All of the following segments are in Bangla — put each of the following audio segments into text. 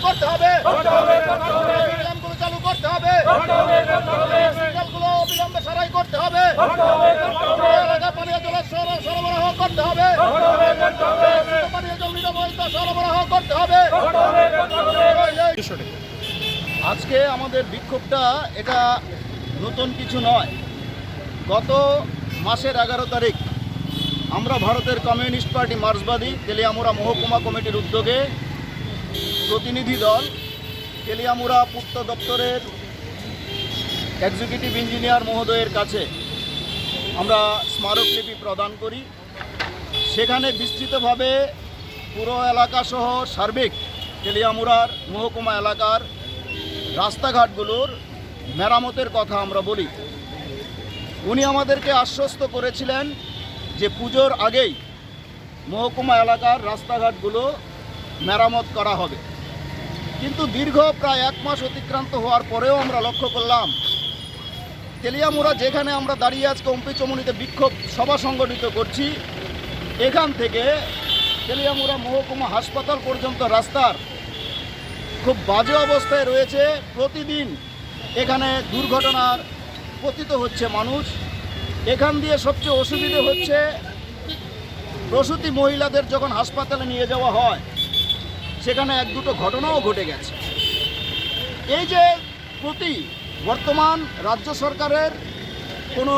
করতে হবে, নিলামগুলো চালু করতে হবে, সিগন্যালগুলো অবিলম্বে সারাই করতে হবে, এলাকা পানীয় জলের সরবরাহ করতে হবে, পানীয় জল নিরাপদ সরবরাহ করতে হবে। আজকে আমাদের বিক্ষোভটা এটা নতুন কিছু নয়। গত মাসের 11 তারিখ আমরা ভারতের কমিউনিস্ট পার্টি মার্ক্সবাদী তেলিয়ামুড়া মহকুমা কমিটির উদ্যোগে প্রতিনিধি দল তেলিয়ামুড়া পূর্ত দপ্তরের এক্সিকিউটিভ ইঞ্জিনিয়ার মহোদয়ের কাছে আমরা স্মারকলিপি প্রদান করি। সেখানে বিস্তৃতভাবে পুরো এলাকাসহ সার্বিক তেলিয়ামুড়ার মহকুমা এলাকার রাস্তাঘাটগুলোর মেরামতের কথা আমরা বলি। উনি আমাদেরকে আশ্বস্ত করেছিলেন যে পুজোর আগেই মহকুমা এলাকার রাস্তাঘাটগুলো মেরামত করা হবে। কিন্তু দীর্ঘ প্রায় 1 মাস অতিক্রান্ত হওয়ার পরেও আমরা লক্ষ্য করলাম তেলিয়ামুড়া যেখানে আমরা দাঁড়িয়ে আজকে অম্পিচমনিতে বিক্ষোভ সভা সংগঠিত করছি, এখান থেকে তেলিয়ামুড়া মহকুমা হাসপাতাল পর্যন্ত রাস্তার খুব বাজে অবস্থায় রয়েছে। প্রতিদিন এখানে দুর্ঘটনার পতিত হচ্ছে মানুষ। এখান দিয়ে সবচেয়ে অসুবিধে হচ্ছে প্রসূতি মহিলাদের যখন হাসপাতালে নিয়ে যাওয়া হয় সেখানে 1-2টো ঘটনাও ঘটে গেছে। এই যে প্রতি বর্তমান রাজ্য সরকারের কোনো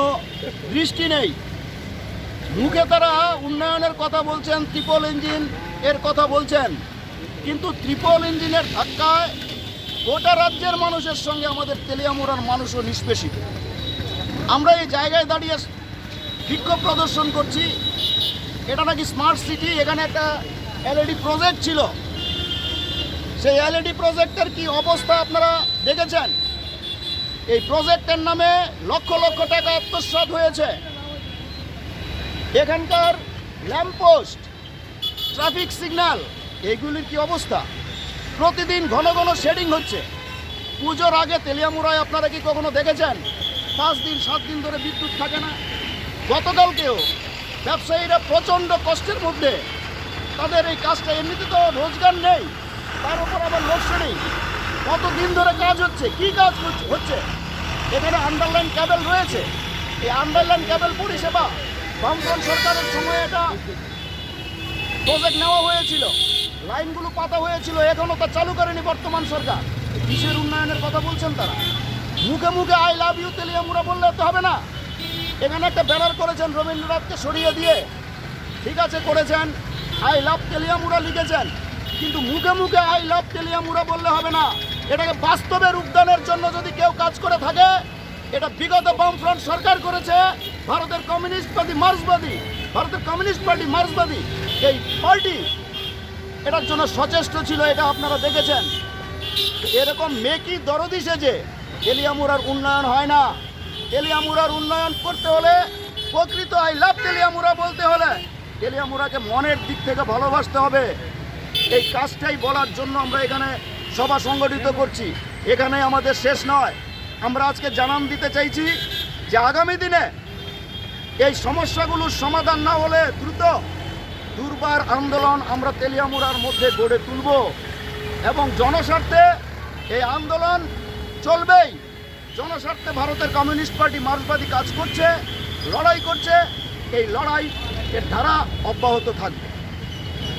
দৃষ্টি নেই, মুখে তারা উন্নয়নের কথা বলছেন, ট্রিপল ইঞ্জিন এর কথা বলছেন, কিন্তু ট্রিপল ইঞ্জিনের ধাক্কায় গোটা রাজ্যের মানুষের সঙ্গে আমাদের তেলিয়ামুড়ার মানুষও নিষ্পেষিত। আমরা এই জায়গায় দাঁড়িয়ে বিক্ষোভ প্রদর্শন করছি। এটা নাকি স্মার্ট সিটি, এখানে একটা এলইডি প্রজেক্ট ছিল, সেই এলইডি প্রজেক্টের কি অবস্থা আপনারা দেখেছেন। এই প্রজেক্টের নামে লক্ষ লক্ষ টাকা আত্মসাৎ হয়েছে। এখানকার ল্যাম্পপোস্ট, ট্রাফিক সিগন্যাল, এইগুলির কি অবস্থা। প্রতিদিন ঘন ঘন শেডিং হচ্ছে। পুজোর আগে তেলিয়ামুড়ায় আপনারা কি কখনো দেখেছেন 5 দিন 7 দিন ধরে বিদ্যুৎ থাকে না? গতকালকেও ব্যবসায়ীরা প্রচণ্ড কষ্টের মধ্যে তাদের এই কাজটা, এমনিতে তো রোজগার নেই, তার উপর আবার লোডশেডিং। কতদিন ধরে কাজ হচ্ছে, কি কাজ হচ্ছে? এখানে আন্ডারলাইন কেবল রয়েছে। এই আন্ডারলাইন কেবল পরিষেবা বামফ্রন্ট সরকারের সময় এটা প্রজেক্ট নেওয়া হয়েছিল, লাইনগুলো পাতা হয়েছিল, এখনও তা চালু করেনি বর্তমান সরকার। কিসের উন্নয়নের কথা বলছেন তারা? মুখে মুখে আই লাভ ইউ তেলিয়ামুড়া বললে তো হবে না। এখানে একটা ব্যানার করেছেন রবীন্দ্রনাথকে সরিয়ে দিয়ে, ঠিক আছে করেছেন, আই লাভ তেলিয়ামুড়া লিখেছেন, কিন্তু মুখে মুখে আই লাভ তেলিয়ামুড়া বললে হবে না। এটাকে বাস্তবে রূপদানের জন্য যদি কেউ কাজ করে থাকে, এটা বিগত বামফ্রন্ট সরকার করেছে। ভারতের কমিউনিস্ট পার্টি মার্ক্সবাদী এই পার্টি এটার জন্য সচেষ্ট ছিল, এটা আপনারা দেখেছেন। এরকম মেকি দরদি সেজে তেলিয়ামুড়ার উন্নয়ন হয় না। তেলিয়ামুড়ার উন্নয়ন করতে হলে, প্রকৃত আই লাভ তেলিয়ামুড়া বলতে হলে তেলিয়ামুড়াকে মনের দিক থেকে ভালোবাসতে হবে। এই কাজটাই বলার জন্য আমরা এখানে সভা সংগঠিত করছি। এখানে আমাদের শেষ নয়। আমরা আজকে জানান দিতে চাইছি যে আগামী দিনে এই সমস্যাগুলোর সমাধান না হলে দ্রুত দুর্বার আন্দোলন আমরা তেলিয়ামুড়ার মধ্যে গড়ে তুলব এবং জনস্বার্থে এই আন্দোলন চলবেই। জনস্বার্থে ভারতের কমিউনিস্ট পার্টি মার্ক্সবাদী কাজ করছে, লড়াই করছে। এই লড়াই এর ধারা অব্যাহত থাকবে।